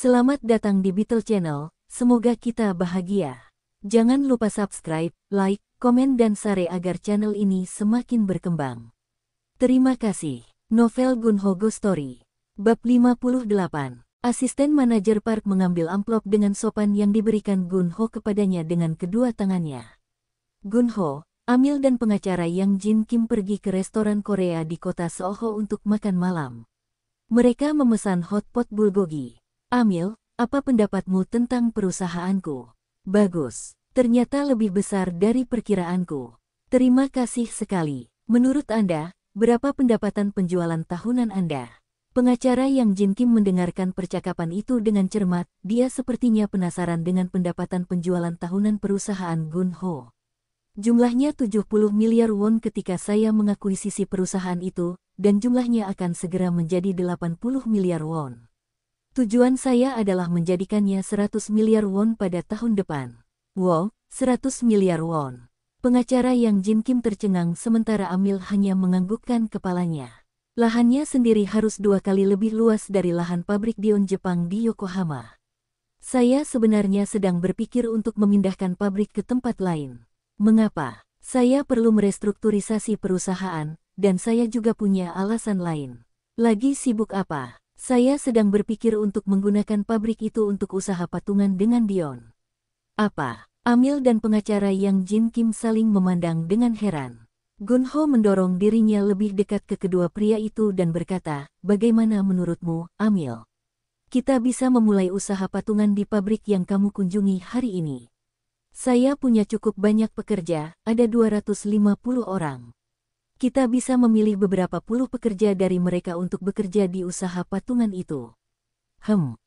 Selamat datang di Beetle Channel, semoga kita bahagia. Jangan lupa subscribe, like, komen dan share agar channel ini semakin berkembang. Terima kasih. Novel Gunho Ghost Story. Bab 58. Asisten manajer Park mengambil amplop dengan sopan yang diberikan Gunho kepadanya dengan kedua tangannya. Gunho, Amil dan pengacara Yang Jin Kim pergi ke restoran Korea di kota Seoho untuk makan malam. Mereka memesan hotpot bulgogi. Amil, apa pendapatmu tentang perusahaanku? Bagus, ternyata lebih besar dari perkiraanku. Terima kasih sekali. Menurut Anda, berapa pendapatan penjualan tahunan Anda? Pengacara Yang Jin Kim mendengarkan percakapan itu dengan cermat, dia sepertinya penasaran dengan pendapatan penjualan tahunan perusahaan Gunho. Jumlahnya 70 miliar won ketika saya mengakuisisi perusahaan itu, dan jumlahnya akan segera menjadi 80 miliar won. Tujuan saya adalah menjadikannya 100 miliar won pada tahun depan. Wow, 100 miliar won. Pengacara Yang Jin Kim tercengang sementara Amil hanya menganggukkan kepalanya. Lahannya sendiri harus 2 kali lebih luas dari lahan pabrik Dion Jepang di Yokohama. Saya sebenarnya sedang berpikir untuk memindahkan pabrik ke tempat lain. Mengapa? Saya perlu merestrukturisasi perusahaan, dan saya juga punya alasan lain. Lagi sibuk apa? Saya sedang berpikir untuk menggunakan pabrik itu untuk usaha patungan dengan Dion. Apa? Amil dan pengacara Yang Jin Kim saling memandang dengan heran. Gunho mendorong dirinya lebih dekat ke kedua pria itu dan berkata, bagaimana menurutmu, Amil? Kita bisa memulai usaha patungan di pabrik yang kamu kunjungi hari ini. Saya punya cukup banyak pekerja, ada 250 orang. Kita bisa memilih beberapa puluh pekerja dari mereka untuk bekerja di usaha patungan itu.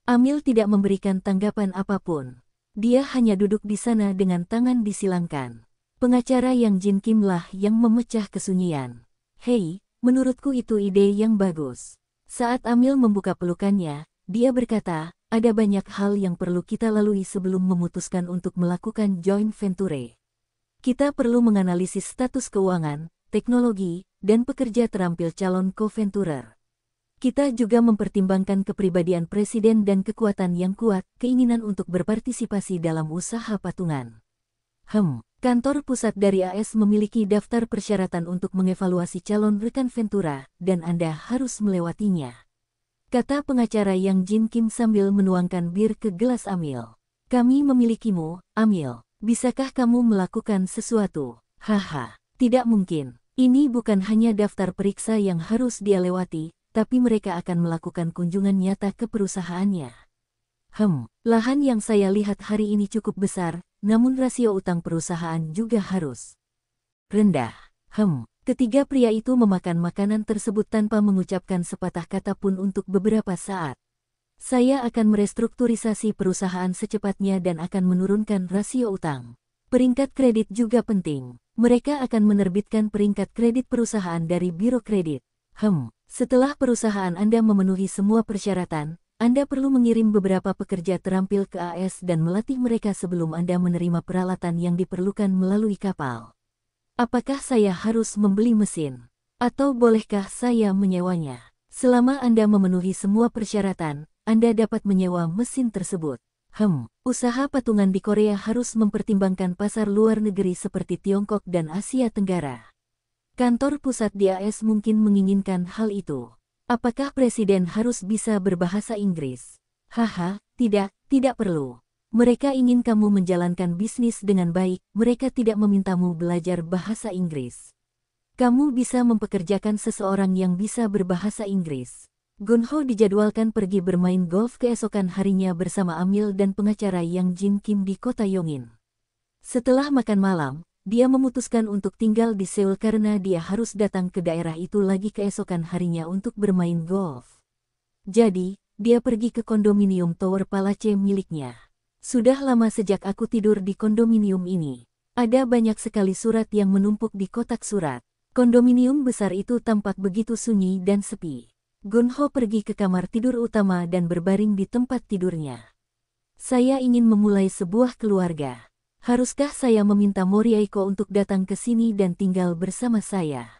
Amil tidak memberikan tanggapan apapun. Dia hanya duduk di sana dengan tangan disilangkan. Pengacara Yang Jin Kim lah yang memecah kesunyian. Hei, menurutku itu ide yang bagus. Saat Amil membuka pelukannya, dia berkata, ada banyak hal yang perlu kita lalui sebelum memutuskan untuk melakukan joint venture. Kita perlu menganalisis status keuangan, teknologi, dan pekerja terampil calon co-venturer. Kita juga mempertimbangkan kepribadian presiden dan kekuatan yang kuat, keinginan untuk berpartisipasi dalam usaha patungan. Kantor pusat dari AS memiliki daftar persyaratan untuk mengevaluasi calon rekan Ventura, dan Anda harus melewatinya. Kata pengacara Yang Jin Kim sambil menuangkan bir ke gelas Amil. Kami memilikimu, Amil. Bisakah kamu melakukan sesuatu? Haha, tidak mungkin. Ini bukan hanya daftar periksa yang harus dia lewati, tapi mereka akan melakukan kunjungan nyata ke perusahaannya. Lahan yang saya lihat hari ini cukup besar, namun rasio utang perusahaan juga harus rendah. Ketiga pria itu memakan makanan tersebut tanpa mengucapkan sepatah kata pun untuk beberapa saat. Saya akan merestrukturisasi perusahaan secepatnya dan akan menurunkan rasio utang. Peringkat kredit juga penting. Mereka akan menerbitkan peringkat kredit perusahaan dari Biro Kredit. Setelah perusahaan Anda memenuhi semua persyaratan, Anda perlu mengirim beberapa pekerja terampil ke AS dan melatih mereka sebelum Anda menerima peralatan yang diperlukan melalui kapal. Apakah saya harus membeli mesin? Atau bolehkah saya menyewanya? Selama Anda memenuhi semua persyaratan, Anda dapat menyewa mesin tersebut. Usaha patungan di Korea harus mempertimbangkan pasar luar negeri seperti Tiongkok dan Asia Tenggara. Kantor pusat di AS mungkin menginginkan hal itu. Apakah presiden harus bisa berbahasa Inggris? Tidak perlu. Mereka ingin kamu menjalankan bisnis dengan baik, mereka tidak memintamu belajar bahasa Inggris. Kamu bisa mempekerjakan seseorang yang bisa berbahasa Inggris. Gunho dijadwalkan pergi bermain golf keesokan harinya bersama Amil dan pengacara Yang Jin Kim di kota Yongin. Setelah makan malam, dia memutuskan untuk tinggal di Seoul karena dia harus datang ke daerah itu lagi keesokan harinya untuk bermain golf. Jadi, dia pergi ke kondominium Tower Palace miliknya. Sudah lama sejak aku tidur di kondominium ini. Ada banyak sekali surat yang menumpuk di kotak surat. Kondominium besar itu tampak begitu sunyi dan sepi. Gunho pergi ke kamar tidur utama dan berbaring di tempat tidurnya. Saya ingin memulai sebuah keluarga. Haruskah saya meminta Moriaiko untuk datang ke sini dan tinggal bersama saya?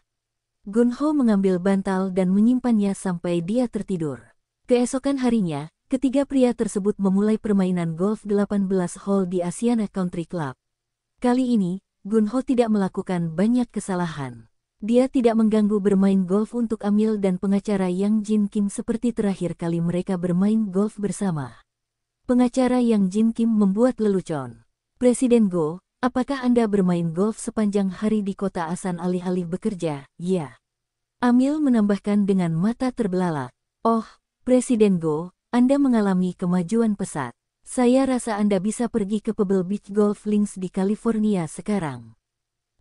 Gunho mengambil bantal dan menyimpannya sampai dia tertidur. Keesokan harinya, Ketiga pria tersebut memulai permainan golf 18 hole di Asiana Country Club. Kali ini, Gunho tidak melakukan banyak kesalahan. Dia tidak mengganggu bermain golf untuk Amil dan pengacara Yang Jin Kim seperti terakhir kali mereka bermain golf bersama. Pengacara Yang Jin Kim membuat lelucon. Presiden Go, apakah Anda bermain golf sepanjang hari di kota Asan alih-alih bekerja? Ya. Amil menambahkan dengan mata terbelalak. Oh, Presiden Go, Anda mengalami kemajuan pesat. Saya rasa Anda bisa pergi ke Pebble Beach Golf Links di California sekarang.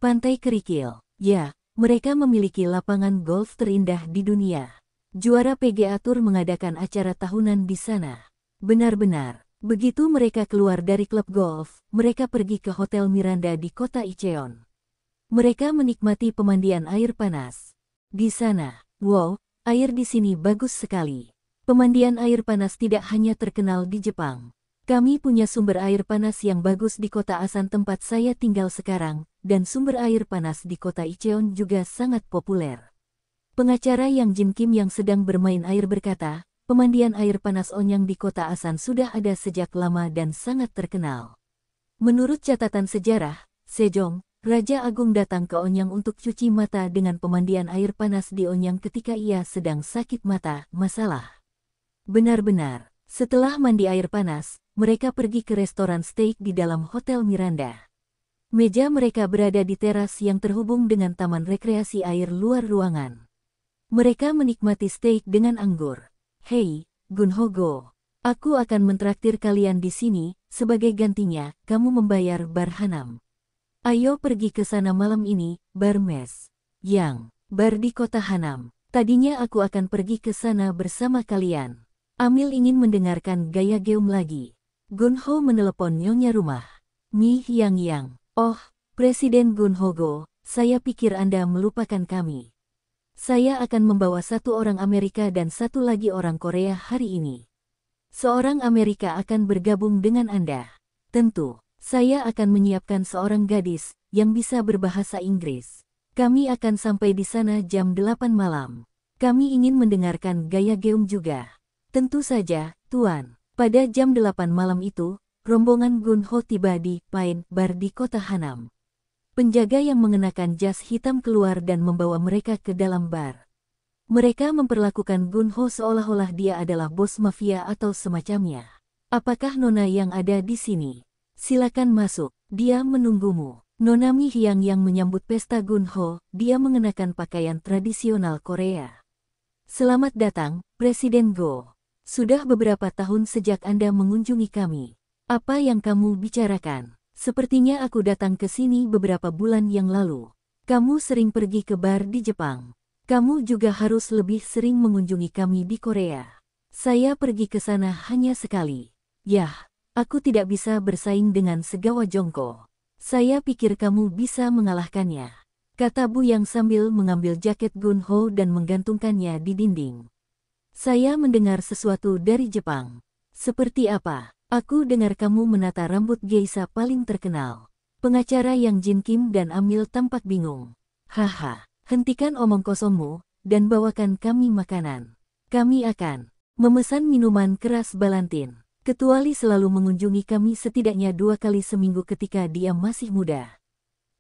Pantai Kerikil. Ya, mereka memiliki lapangan golf terindah di dunia. Juara PGA Tour mengadakan acara tahunan di sana. Benar-benar. Begitu mereka keluar dari klub golf, mereka pergi ke Hotel Miranda di kota Incheon. Mereka menikmati pemandian air panas. Di sana, wow, air di sini bagus sekali. Pemandian air panas tidak hanya terkenal di Jepang. Kami punya sumber air panas yang bagus di kota Asan tempat saya tinggal sekarang, dan sumber air panas di kota Incheon juga sangat populer. Pengacara Yang Jin Kim yang sedang bermain air berkata, pemandian air panas Onyang di kota Asan sudah ada sejak lama dan sangat terkenal. Menurut catatan sejarah, Sejong, Raja Agung datang ke Onyang untuk cuci mata dengan pemandian air panas di Onyang ketika ia sedang sakit mata, masalah. Benar-benar, setelah mandi air panas, mereka pergi ke restoran steak di dalam Hotel Miranda. Meja mereka berada di teras yang terhubung dengan taman rekreasi air luar ruangan. Mereka menikmati steak dengan anggur. Hei, Gunho Go, aku akan mentraktir kalian di sini, sebagai gantinya, kamu membayar bar Hanam. Ayo pergi ke sana malam ini, bar Mes. Yang, bar di kota Hanam. Tadinya aku akan pergi ke sana bersama kalian. Amil ingin mendengarkan gaya geum lagi. Gunho menelepon nyonya rumah. Mi Yang. Oh, Presiden Gunho Go, saya pikir Anda melupakan kami. Saya akan membawa satu orang Amerika dan satu lagi orang Korea hari ini. Seorang Amerika akan bergabung dengan Anda. Tentu, saya akan menyiapkan seorang gadis yang bisa berbahasa Inggris. Kami akan sampai di sana jam 8 malam. Kami ingin mendengarkan gaya geum juga. Tentu saja, Tuan. Pada jam 8 malam itu, rombongan Gunho tiba di Pine Bar di kota Hanam. Penjaga yang mengenakan jas hitam keluar dan membawa mereka ke dalam bar. Mereka memperlakukan Gunho seolah-olah dia adalah bos mafia atau semacamnya. Apakah Nona yang ada di sini? Silakan masuk, dia menunggumu. Nona Mi Hyang yang menyambut pesta Gunho, dia mengenakan pakaian tradisional Korea. Selamat datang, Presiden Go. Sudah beberapa tahun sejak Anda mengunjungi kami. Apa yang kamu bicarakan? Sepertinya aku datang ke sini beberapa bulan yang lalu. Kamu sering pergi ke bar di Jepang. Kamu juga harus lebih sering mengunjungi kami di Korea. Saya pergi ke sana hanya sekali. Yah, aku tidak bisa bersaing dengan Segawa Jongko. Saya pikir kamu bisa mengalahkannya, kata Bu Yang sambil mengambil jaket Gunho dan menggantungkannya di dinding. Saya mendengar sesuatu dari Jepang. Seperti apa? Aku dengar kamu menata rambut geisha paling terkenal. Pengacara Yang Jin Kim dan Amil tampak bingung. Haha, hentikan omong kosongmu, dan bawakan kami makanan. Kami akan memesan minuman keras Balantin. Ketuali selalu mengunjungi kami setidaknya 2 kali seminggu ketika dia masih muda.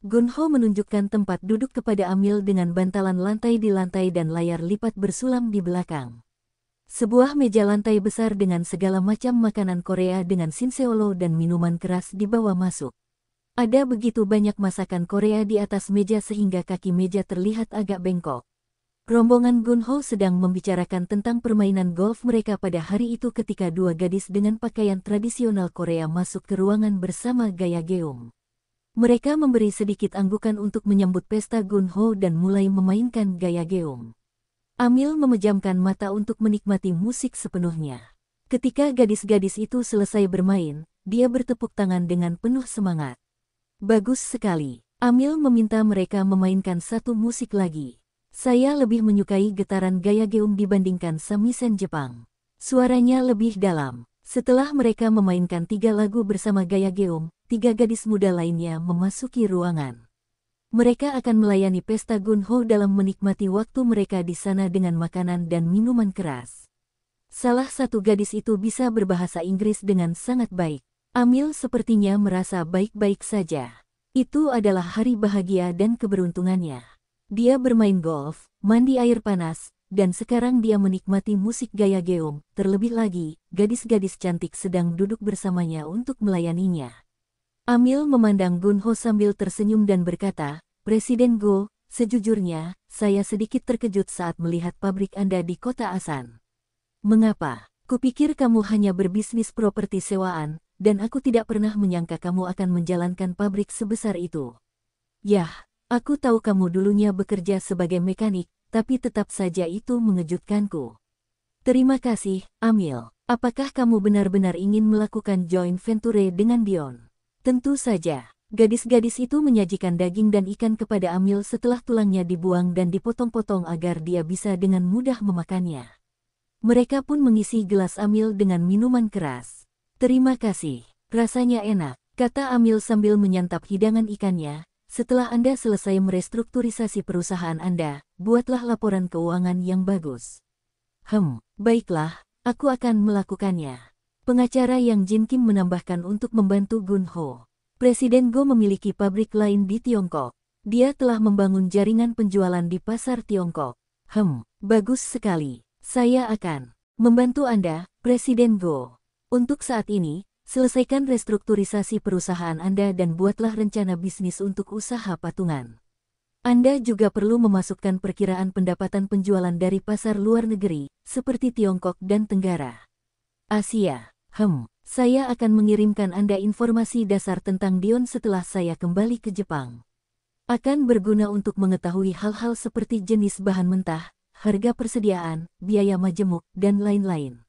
Gunho menunjukkan tempat duduk kepada Amil dengan bantalan lantai di lantai dan layar lipat bersulam di belakang. Sebuah meja lantai besar dengan segala macam makanan Korea dengan sinseolo dan minuman keras dibawa masuk. Ada begitu banyak masakan Korea di atas meja sehingga kaki meja terlihat agak bengkok. Rombongan Gunho sedang membicarakan tentang permainan golf mereka pada hari itu ketika 2 gadis dengan pakaian tradisional Korea masuk ke ruangan bersama gaya geum. Mereka memberi sedikit anggukan untuk menyambut pesta Gunho dan mulai memainkan gaya geum. Amil memejamkan mata untuk menikmati musik sepenuhnya. Ketika gadis-gadis itu selesai bermain, dia bertepuk tangan dengan penuh semangat. Bagus sekali. Amil meminta mereka memainkan satu musik lagi. Saya lebih menyukai getaran gaya geum dibandingkan samisen Jepang. Suaranya lebih dalam. Setelah mereka memainkan 3 lagu bersama gaya geum, 3 gadis muda lainnya memasuki ruangan. Mereka akan melayani pesta Gunho dalam menikmati waktu mereka di sana dengan makanan dan minuman keras. Salah satu gadis itu bisa berbahasa Inggris dengan sangat baik. Amil sepertinya merasa baik-baik saja. Itu adalah hari bahagia dan keberuntungannya. Dia bermain golf, mandi air panas, dan sekarang dia menikmati musik gaya geom. Terlebih lagi, gadis-gadis cantik sedang duduk bersamanya untuk melayaninya. Amil memandang Gunho sambil tersenyum dan berkata, "Presiden Go, sejujurnya, saya sedikit terkejut saat melihat pabrik Anda di kota Asan. Mengapa? Kupikir kamu hanya berbisnis properti sewaan, dan aku tidak pernah menyangka kamu akan menjalankan pabrik sebesar itu." "Yah, aku tahu kamu dulunya bekerja sebagai mekanik, tapi tetap saja itu mengejutkanku." "Terima kasih, Amil. Apakah kamu benar-benar ingin melakukan joint venture dengan Dion?" "Tentu saja." Gadis-gadis itu menyajikan daging dan ikan kepada Amil setelah tulangnya dibuang dan dipotong-potong agar dia bisa dengan mudah memakannya. Mereka pun mengisi gelas Amil dengan minuman keras. "Terima kasih, rasanya enak," kata Amil sambil menyantap hidangan ikannya. "Setelah Anda selesai merestrukturisasi perusahaan Anda, buatlah laporan keuangan yang bagus." Baiklah, aku akan melakukannya." Pengacara Yang Jin Kim menambahkan untuk membantu Gunho. Presiden Go memiliki pabrik lain di Tiongkok. Dia telah membangun jaringan penjualan di pasar Tiongkok. Bagus sekali. Saya akan membantu Anda, Presiden Go. Untuk saat ini, selesaikan restrukturisasi perusahaan Anda dan buatlah rencana bisnis untuk usaha patungan. Anda juga perlu memasukkan perkiraan pendapatan penjualan dari pasar luar negeri, seperti Tiongkok dan Tenggara Asia. Saya akan mengirimkan Anda informasi dasar tentang Dion setelah saya kembali ke Jepang. Akan berguna untuk mengetahui hal-hal seperti jenis bahan mentah, harga persediaan, biaya majemuk, dan lain-lain.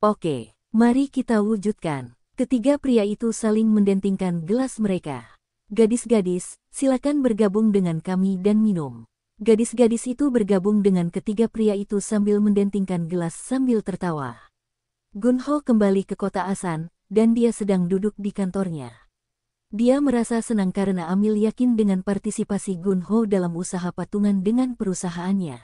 Oke, mari kita wujudkan. Ketiga pria itu saling mendentingkan gelas mereka. "Gadis-gadis, silakan bergabung dengan kami dan minum." Gadis-gadis itu bergabung dengan ketiga pria itu sambil mendentingkan gelas sambil tertawa. Gunho kembali ke kota Asan, dan dia sedang duduk di kantornya. Dia merasa senang karena Amil yakin dengan partisipasi Gunho dalam usaha patungan dengan perusahaannya.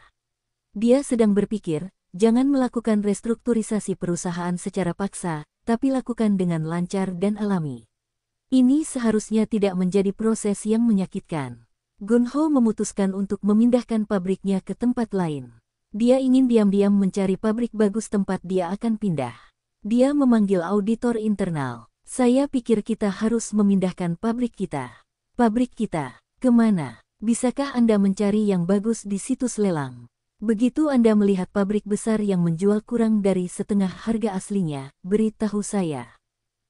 Dia sedang berpikir, jangan melakukan restrukturisasi perusahaan secara paksa, tapi lakukan dengan lancar dan alami. Ini seharusnya tidak menjadi proses yang menyakitkan. Gunho memutuskan untuk memindahkan pabriknya ke tempat lain. Dia ingin diam-diam mencari pabrik bagus tempat dia akan pindah. Dia memanggil auditor internal. "Saya pikir kita harus memindahkan pabrik kita." "Pabrik kita? Kemana? Bisakah Anda mencari yang bagus di situs lelang? Begitu Anda melihat pabrik besar yang menjual kurang dari setengah harga aslinya, beritahu saya."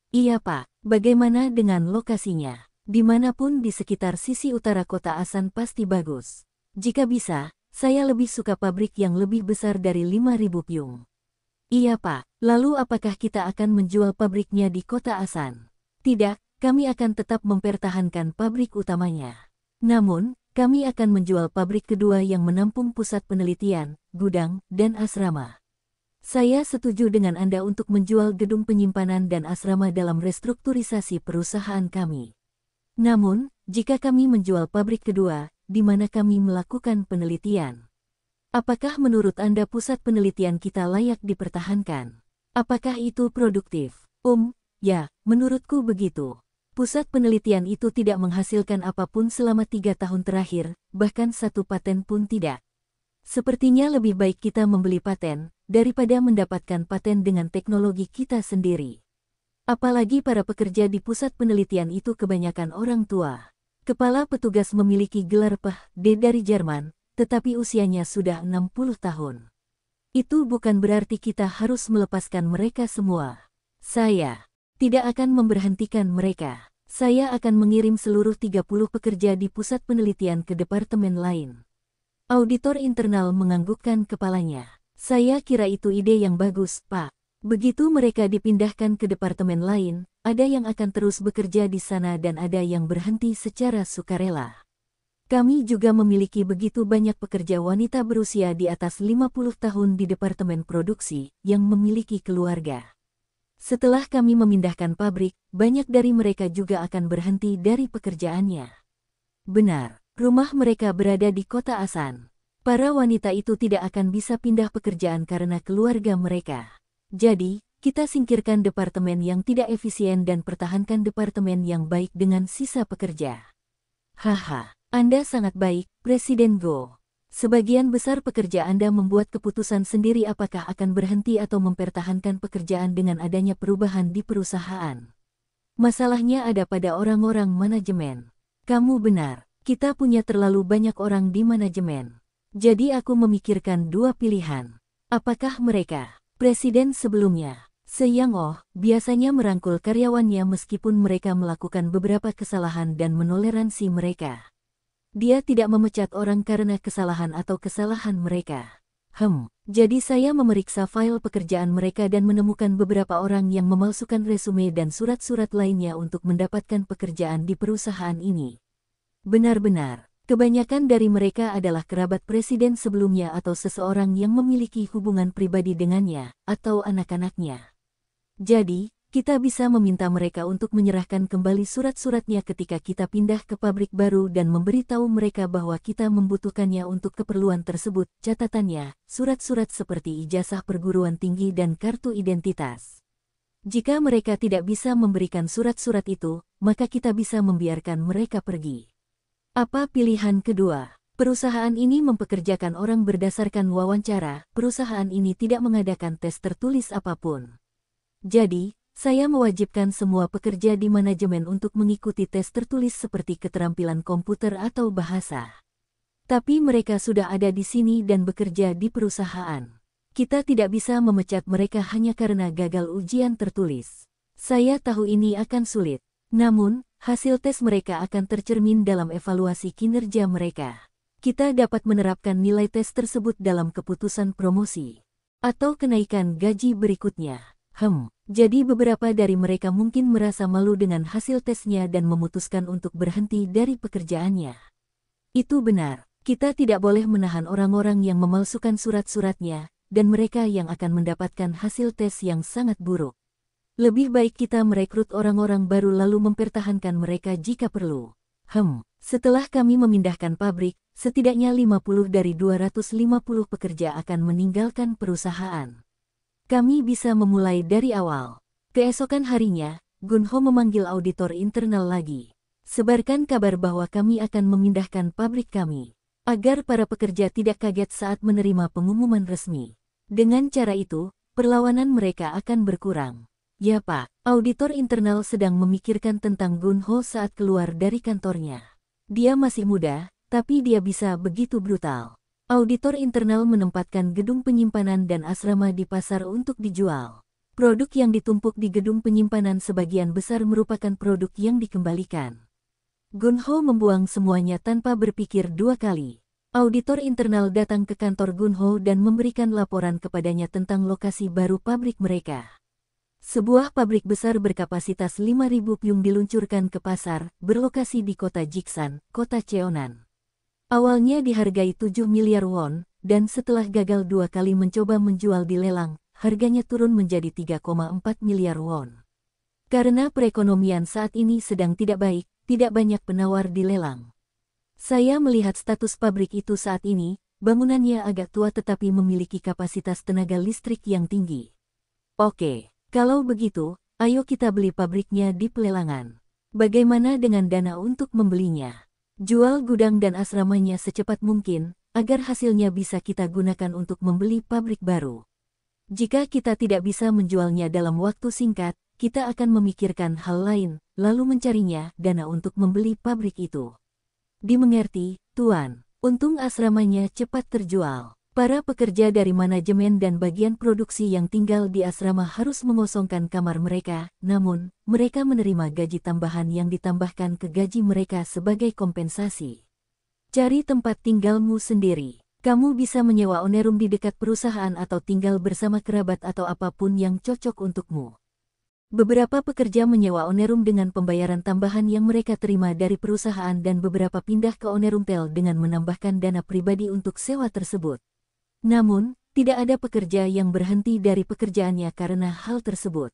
"Iya Pak, bagaimana dengan lokasinya?" "Dimanapun di sekitar sisi utara kota Asan pasti bagus. Jika bisa, saya lebih suka pabrik yang lebih besar dari 5.000 pyung." "Iya Pak, lalu apakah kita akan menjual pabriknya di kota Asan?" "Tidak, kami akan tetap mempertahankan pabrik utamanya. Namun, kami akan menjual pabrik kedua yang menampung pusat penelitian, gudang, dan asrama." "Saya setuju dengan Anda untuk menjual gedung penyimpanan dan asrama dalam restrukturisasi perusahaan kami. Namun, jika kami menjual pabrik kedua, di mana kami melakukan penelitian? Apakah menurut Anda pusat penelitian kita layak dipertahankan? Apakah itu produktif?" Ya, menurutku begitu. Pusat penelitian itu tidak menghasilkan apapun selama 3 tahun terakhir, bahkan satu paten pun tidak. Sepertinya lebih baik kita membeli paten, daripada mendapatkan paten dengan teknologi kita sendiri. Apalagi para pekerja di pusat penelitian itu kebanyakan orang tua. Kepala petugas memiliki gelar Ph.D. dari Jerman, tetapi usianya sudah 60 tahun. Itu bukan berarti kita harus melepaskan mereka semua. Saya tidak akan memberhentikan mereka. Saya akan mengirim seluruh 30 pekerja di pusat penelitian ke departemen lain. Auditor internal menganggukkan kepalanya. "Saya kira itu ide yang bagus, Pak. Begitu mereka dipindahkan ke departemen lain, ada yang akan terus bekerja di sana dan ada yang berhenti secara sukarela. Kami juga memiliki begitu banyak pekerja wanita berusia di atas 50 tahun di departemen produksi yang memiliki keluarga. Setelah kami memindahkan pabrik, banyak dari mereka juga akan berhenti dari pekerjaannya." Benar, rumah mereka berada di kota Asan. Para wanita itu tidak akan bisa pindah pekerjaan karena keluarga mereka. Jadi, kita singkirkan departemen yang tidak efisien dan pertahankan departemen yang baik dengan sisa pekerja. Haha, Anda sangat baik, Presiden Go. Sebagian besar pekerja Anda membuat keputusan sendiri apakah akan berhenti atau mempertahankan pekerjaan dengan adanya perubahan di perusahaan. Masalahnya ada pada orang-orang manajemen. Kamu benar, kita punya terlalu banyak orang di manajemen. Jadi aku memikirkan dua pilihan. Apakah mereka, presiden sebelumnya, Seyang Oh, biasanya merangkul karyawannya meskipun mereka melakukan beberapa kesalahan dan menoleransi mereka. Dia tidak memecat orang karena kesalahan atau kesalahan mereka. Jadi saya memeriksa file pekerjaan mereka dan menemukan beberapa orang yang memalsukan resume dan surat-surat lainnya untuk mendapatkan pekerjaan di perusahaan ini. Benar-benar, kebanyakan dari mereka adalah kerabat presiden sebelumnya atau seseorang yang memiliki hubungan pribadi dengannya, atau anak-anaknya. Jadi, kita bisa meminta mereka untuk menyerahkan kembali surat-suratnya ketika kita pindah ke pabrik baru dan memberitahu mereka bahwa kita membutuhkannya untuk keperluan tersebut. Catatannya, surat-surat seperti ijazah perguruan tinggi dan kartu identitas. Jika mereka tidak bisa memberikan surat-surat itu, maka kita bisa membiarkan mereka pergi. Apa pilihan kedua? Perusahaan ini mempekerjakan orang berdasarkan wawancara. Perusahaan ini tidak mengadakan tes tertulis apapun. Jadi, saya mewajibkan semua pekerja di manajemen untuk mengikuti tes tertulis seperti keterampilan komputer atau bahasa. Tapi mereka sudah ada di sini dan bekerja di perusahaan. Kita tidak bisa memecat mereka hanya karena gagal ujian tertulis. Saya tahu ini akan sulit. Namun, hasil tes mereka akan tercermin dalam evaluasi kinerja mereka. Kita dapat menerapkan nilai tes tersebut dalam keputusan promosi atau kenaikan gaji berikutnya. Jadi beberapa dari mereka mungkin merasa malu dengan hasil tesnya dan memutuskan untuk berhenti dari pekerjaannya. Itu benar, kita tidak boleh menahan orang-orang yang memalsukan surat-suratnya, dan mereka yang akan mendapatkan hasil tes yang sangat buruk. Lebih baik kita merekrut orang-orang baru lalu mempertahankan mereka jika perlu. Setelah kami memindahkan pabrik, setidaknya 50 dari 250 pekerja akan meninggalkan perusahaan. Kami bisa memulai dari awal. Keesokan harinya, Gunho memanggil auditor internal lagi. Sebarkan kabar bahwa kami akan memindahkan pabrik kami, agar para pekerja tidak kaget saat menerima pengumuman resmi. Dengan cara itu, perlawanan mereka akan berkurang. Ya Pak, auditor internal sedang memikirkan tentang Gunho saat keluar dari kantornya. Dia masih muda, tapi dia bisa begitu brutal. Auditor internal menempatkan gedung penyimpanan dan asrama di pasar untuk dijual. Produk yang ditumpuk di gedung penyimpanan sebagian besar merupakan produk yang dikembalikan. Gunho membuang semuanya tanpa berpikir dua kali. Auditor internal datang ke kantor Gunho dan memberikan laporan kepadanya tentang lokasi baru pabrik mereka. Sebuah pabrik besar berkapasitas 5.000 pyung diluncurkan ke pasar, berlokasi di kota Jiksan, kota Cheonan. Awalnya dihargai 7 miliar won, dan setelah gagal 2 kali mencoba menjual di lelang, harganya turun menjadi 3,4 miliar won. Karena perekonomian saat ini sedang tidak baik, tidak banyak penawar di lelang. Saya melihat status pabrik itu saat ini, bangunannya agak tua tetapi memiliki kapasitas tenaga listrik yang tinggi. Oke, kalau begitu, ayo kita beli pabriknya di pelelangan. Bagaimana dengan dana untuk membelinya? Jual gudang dan asramanya secepat mungkin, agar hasilnya bisa kita gunakan untuk membeli pabrik baru. Jika kita tidak bisa menjualnya dalam waktu singkat, kita akan memikirkan hal lain, lalu mencarinya dana untuk membeli pabrik itu. Dimengerti, Tuan. Untung asramanya cepat terjual. Para pekerja dari manajemen dan bagian produksi yang tinggal di asrama harus mengosongkan kamar mereka, namun, mereka menerima gaji tambahan yang ditambahkan ke gaji mereka sebagai kompensasi. Cari tempat tinggalmu sendiri. Kamu bisa menyewa onerum di dekat perusahaan atau tinggal bersama kerabat atau apapun yang cocok untukmu. Beberapa pekerja menyewa onerum dengan pembayaran tambahan yang mereka terima dari perusahaan dan beberapa pindah ke onerumtel dengan menambahkan dana pribadi untuk sewa tersebut. Namun, tidak ada pekerja yang berhenti dari pekerjaannya karena hal tersebut.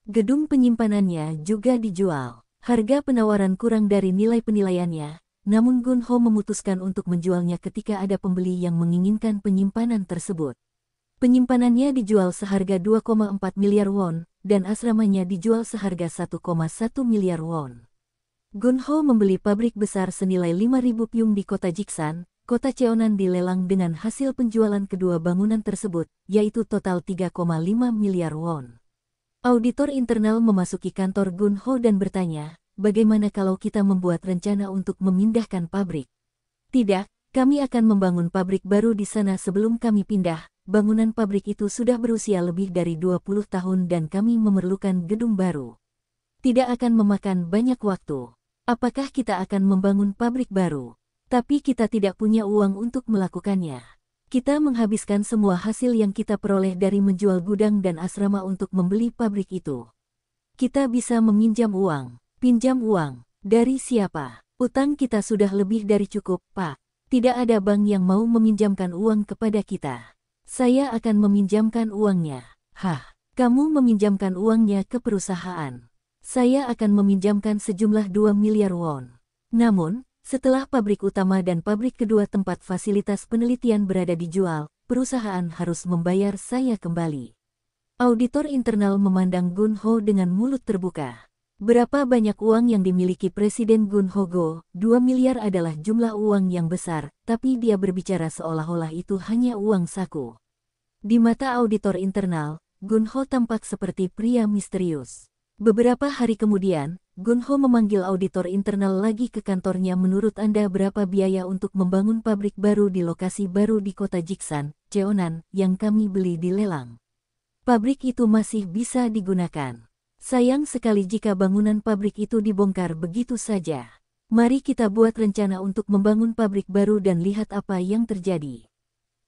Gedung penyimpanannya juga dijual. Harga penawaran kurang dari nilai penilaiannya, namun Gunho memutuskan untuk menjualnya ketika ada pembeli yang menginginkan penyimpanan tersebut. Penyimpanannya dijual seharga 2,4 miliar won, dan asramanya dijual seharga 1,1 miliar won. Gunho membeli pabrik besar senilai 5.000 pyung di kota Jiksan, kota Cheonan dilelang dengan hasil penjualan kedua bangunan tersebut, yaitu total 3,5 miliar won. Auditor internal memasuki kantor Gunho dan bertanya, bagaimana kalau kita membuat rencana untuk memindahkan pabrik? Tidak, kami akan membangun pabrik baru di sana sebelum kami pindah. Bangunan pabrik itu sudah berusia lebih dari 20 tahun dan kami memerlukan gedung baru. Tidak akan memakan banyak waktu. Apakah kita akan membangun pabrik baru? Tapi kita tidak punya uang untuk melakukannya. Kita menghabiskan semua hasil yang kita peroleh dari menjual gudang dan asrama untuk membeli pabrik itu. Kita bisa meminjam uang. Pinjam uang. Dari siapa? Utang kita sudah lebih dari cukup, Pak. Tidak ada bank yang mau meminjamkan uang kepada kita. Saya akan meminjamkan uangnya. Hah, kamu meminjamkan uangnya ke perusahaan. Saya akan meminjamkan sejumlah 2 miliar won. Namun, setelah pabrik utama dan pabrik kedua tempat fasilitas penelitian berada dijual, perusahaan harus membayar saya kembali. Auditor internal memandang Gunho dengan mulut terbuka. Berapa banyak uang yang dimiliki Presiden Gunho Go? 2 miliar adalah jumlah uang yang besar, tapi dia berbicara seolah-olah itu hanya uang saku. Di mata auditor internal, Gunho tampak seperti pria misterius. Beberapa hari kemudian, Gunho memanggil auditor internal lagi ke kantornya. Menurut Anda berapa biaya untuk membangun pabrik baru di lokasi baru di kota Jiksan, Cheonan, yang kami beli di lelang? Pabrik itu masih bisa digunakan. Sayang sekali jika bangunan pabrik itu dibongkar begitu saja. Mari kita buat rencana untuk membangun pabrik baru dan lihat apa yang terjadi.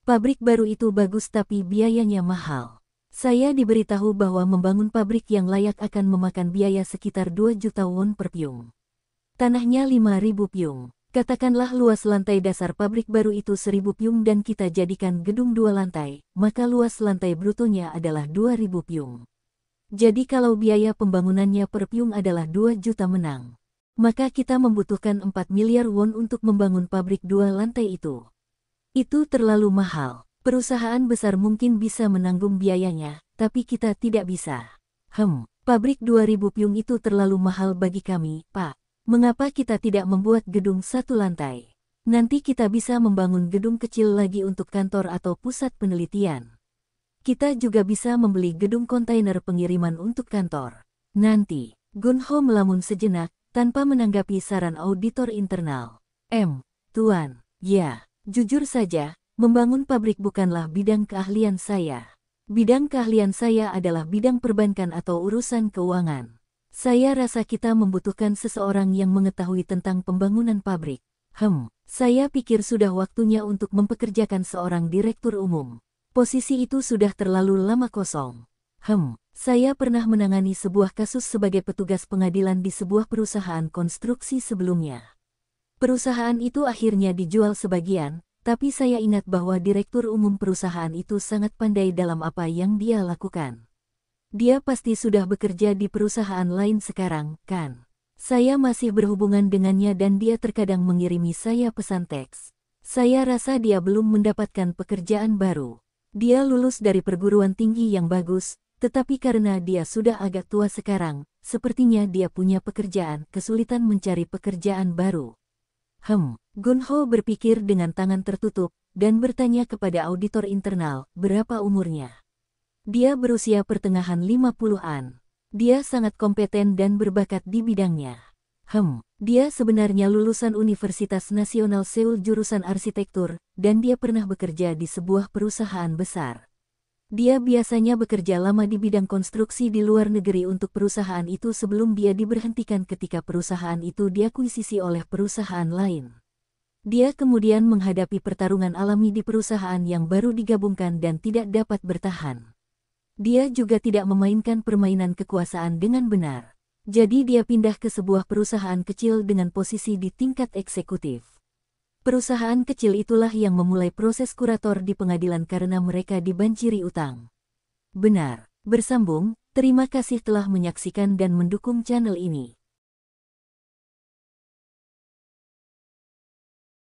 Pabrik baru itu bagus tapi biayanya mahal. Saya diberitahu bahwa membangun pabrik yang layak akan memakan biaya sekitar 2 juta won per pyung. Tanahnya 5.000 pyung. Katakanlah luas lantai dasar pabrik baru itu 1.000 pyung dan kita jadikan gedung 2 lantai, maka luas lantai brutonya adalah 2.000 pyung. Jadi kalau biaya pembangunannya per pyung adalah 2 juta menang, maka kita membutuhkan 4 miliar won untuk membangun pabrik 2 lantai itu. Itu terlalu mahal. Perusahaan besar mungkin bisa menanggung biayanya, tapi kita tidak bisa. Pabrik 2.000 pyung itu terlalu mahal bagi kami, Pak. Mengapa kita tidak membuat gedung 1 lantai? Nanti kita bisa membangun gedung kecil lagi untuk kantor atau pusat penelitian. Kita juga bisa membeli gedung kontainer pengiriman untuk kantor. Nanti, Gunho melamun sejenak, tanpa menanggapi saran auditor internal. Tuan, ya, jujur saja, membangun pabrik bukanlah bidang keahlian saya. Bidang keahlian saya adalah bidang perbankan atau urusan keuangan. Saya rasa kita membutuhkan seseorang yang mengetahui tentang pembangunan pabrik. Saya pikir sudah waktunya untuk mempekerjakan seorang direktur umum. Posisi itu sudah terlalu lama kosong. Saya pernah menangani sebuah kasus sebagai petugas pengadilan di sebuah perusahaan konstruksi sebelumnya. Perusahaan itu akhirnya dijual sebagian, tapi saya ingat bahwa direktur umum perusahaan itu sangat pandai dalam apa yang dia lakukan. Dia pasti sudah bekerja di perusahaan lain sekarang, kan? Saya masih berhubungan dengannya dan dia terkadang mengirimi saya pesan teks. Saya rasa dia belum mendapatkan pekerjaan baru. Dia lulus dari perguruan tinggi yang bagus, tetapi karena dia sudah agak tua sekarang, sepertinya dia punya pekerjaan, kesulitan mencari pekerjaan baru. Gunho berpikir dengan tangan tertutup, dan bertanya kepada auditor internal, berapa umurnya? Dia berusia pertengahan 50-an. Dia sangat kompeten dan berbakat di bidangnya. Dia sebenarnya lulusan Universitas Nasional Seoul jurusan arsitektur, dan dia pernah bekerja di sebuah perusahaan besar. Dia biasanya bekerja lama di bidang konstruksi di luar negeri untuk perusahaan itu sebelum dia diberhentikan ketika perusahaan itu diakuisisi oleh perusahaan lain. Dia kemudian menghadapi pertarungan alami di perusahaan yang baru digabungkan dan tidak dapat bertahan. Dia juga tidak memainkan permainan kekuasaan dengan benar. Jadi dia pindah ke sebuah perusahaan kecil dengan posisi di tingkat eksekutif. Perusahaan kecil itulah yang memulai proses kurator di pengadilan karena mereka dibanjiri utang. Benar, bersambung, terima kasih telah menyaksikan dan mendukung channel ini.